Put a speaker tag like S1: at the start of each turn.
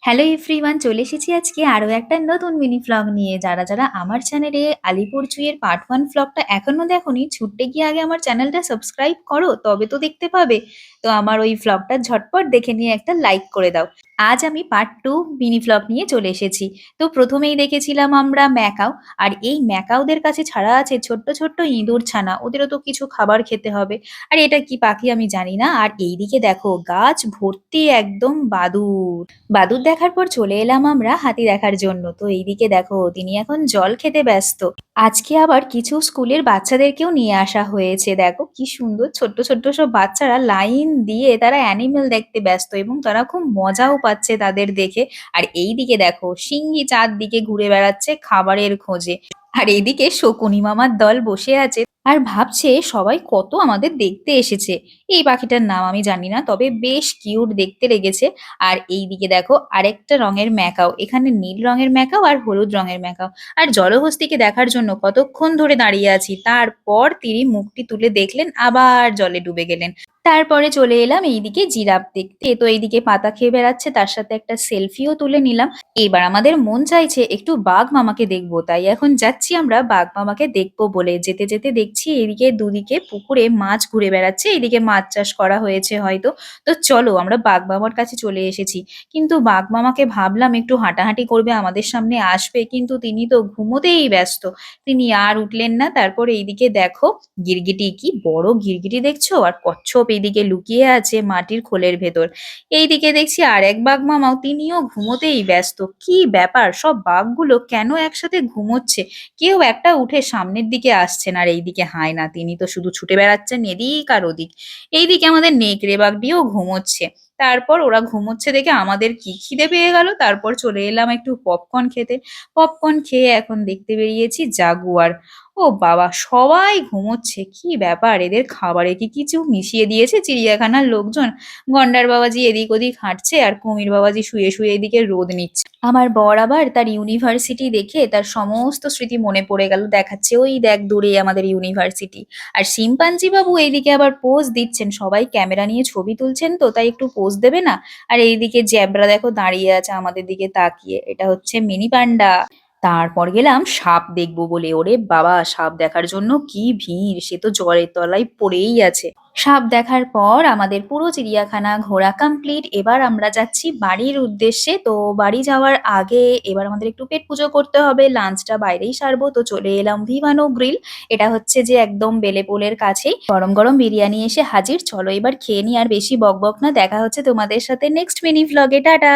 S1: Hello everyone, চলে এসেছি আজকে আরো একটা নতুন মিনি ভ্লগ নিয়ে। যারা আমার চ্যানেলে আলিপুর জুয়ের পার্ট 1 ভ্লগটা এখনো দেখোনি, ছুটে গিয়ে আগে আমার চ্যানেলটা সাবস্ক্রাইব করো, তবে তো দেখতে পাবে। তো আমার ওই ভ্লগটা ঝটপট দেখে নিয়ে একটা লাইক করে দাও। আজ আমি পার্ট 2 মিনি ভ্লগ নিয়ে চলে এসেছি। তো প্রথমেই দেখেছিলাম আমরা ম্যাকাও। আর এই ম্যাকাওদের কাছে ছাড়া আছে ছোট্ট ছোট্ট ইঁদুর ছানা, ওদেরও তো কিছু খাবার খেতে হবে। আর এটা কি পাখি আমি জানি না। আর এইদিকে দেখো গাছ ভর্তি একদম বাদুড়। বাদুড় দেখার পর চলে এলাম আমরা হাতি দেখার জন্য। তো এইদিকে দেখো তিনি এখন জল খেতে ব্যস্ত। আজকে আবার কিছু স্কুলের বাচ্চাদেরকেও নিয়ে আসা হয়েছে। দেখো কি সুন্দর ছোট্ট ছোট্ট সব বাচ্চারা লাইন দিয়ে তারা অ্যানিমেল দেখতে ব্যস্ত, এবং তারা খুব মজাও পাচ্ছে তাদের দেখে। আর এইদিকে দেখো সিংহী চারদিকে ঘুরে বেড়াচ্ছে খাবারের খোঁজে। আর এইদিকে শকুনি মামার দল বসে আছে আর ভাবছে সবাই কত আমাদের দেখতে এসেছে। এই পাখিটার নাম আমি জানি না, তবে বেশ কিউট দেখতে লেগেছে। আর এইদিকে দেখো আরেকটা রঙের ম্যাকাও, এখানে নীল রঙের ম্যাকাও আর হলুদ রঙের ম্যাকাও। আর জলহস্তিকে দেখার জন্য কতক্ষণ ধরে দাঁড়িয়ে আছি, তারপর তিনি মুখটি তুলে দেখলেন, আবার জলে ডুবে গেলেন। তারপরে চলে এলাম এইদিকে জিরাফ দেখতে। তো এইদিকে পাতা খেয়ে বেড়াচ্ছে, তার সাথে একটা সেলফিও তুলে নিলাম। এবার আমাদের মন চাইছে একটু বাঘ মামাকে দেখবো, তাই এখন যাচ্ছি আমরা বাঘ মামাকে দেখবো বলে। যেতে যেতে দেখছি এদিকে দুদিকে পুকুরে মাছ ঘুরে বেড়াচ্ছে, এইদিকে মাছ চাষ করা হয়েছে হয়তো। তো চলো আমরা বাঘ মামার কাছে চলে এসেছি। কিন্তু বাঘ মামাকে ভাবলাম একটু হাঁটাহাঁটি করবে, আমাদের সামনে আসবে, কিন্তু তিনি তো ঘুমোতেই ব্যস্ত। তিনি আর উঠলেন না। তারপর এইদিকে দেখো গিরগিটি, কি বড় গিরগিটি দেখছো, আর কচ্ছপ এইদিকে লুকিয়ে আছে মাটির খোলের ভেতর। এইদিকে দেখছি আর এক বাঘ মামাও, তিনিও ঘুমোতেই ব্যস্ত। কি ব্যাপার, সব বাঘগুলো কেন একসাথে ঘুমোচ্ছে? কেউ একটা উঠে সামনের দিকে আসছেন, আর এইদিকে হায়না, তিনি তো শুধু ছুটে বেড়াচ্ছেন এদিক আর ওদিক। এইদিকে আমাদের নেকড়ে বাঘটিও ঘুমোচ্ছে। তারপর ওরা ঘুমোচ্ছে দেখে আমাদের কি খিদে পেয়ে গেল, তারপর চলে এলাম একটু পপকর্ন খেতে। পপকর্ন খেয়ে এখন দেখতে বেরিয়েছি জাগুয়ার। ও বাবা, সবাই ঘুমোচ্ছে, কি ব্যাপার, এদের খাবারে কি কিছু মিশিয়ে দিয়েছে চিড়িয়াখানার লোকজন? গন্ডার বাবাজি এদিক ওদিক হাঁটছে, আর কুমির বাবাজি শুয়ে শুয়ে এদিকে রোদ নিচ্ছে। আমার বর আবার তার ইউনিভার্সিটি দেখে তার সমস্ত স্মৃতি মনে পড়ে গেল, দেখাচ্ছে ওই দেখ দূরে আমাদের ইউনিভার্সিটি। আর শিম্পাঞ্জি বাবু এইদিকে আবার পোজ দিচ্ছেন, সবাই ক্যামেরা নিয়ে ছবি তুলছেন, তো তাই একটু পোজ দেবে না? আর এইদিকে জ্যাবরা দেখো দাঁড়িয়ে আছে আমাদের দিকে তাকিয়ে, এটা হচ্ছে মিনি পান্ডা। তারপর গেলাম সাপ দেখবো বলে। ওরে বাবা, সাপ দেখার জন্য কি ভিড়, সে তো জলের তলায় পড়েই আছে। সাপ দেখার পর আমাদের পুরো চিড়িয়াখানা ঘোরা কমপ্লিট। এবার আমরা যাচ্ছি বাড়ির উদ্দেশ্যে। তো বাড়ি যাওয়ার আগে এবার আমাদের একটু পেট পুজো করতে হবে, লাঞ্চটা বাইরেই সারবো। তো চলে এলাম ভিভানো গ্রিল। এটা হচ্ছে যে একদম বেলেপোলের কাছেই গরম গরম বিরিয়ানি এসে হাজির। চলো এবার খেয়ে নি, আর বেশি বকবক না। দেখা হচ্ছে তোমাদের সাথে নেক্সট মিনি ভ্লগে। টাটা।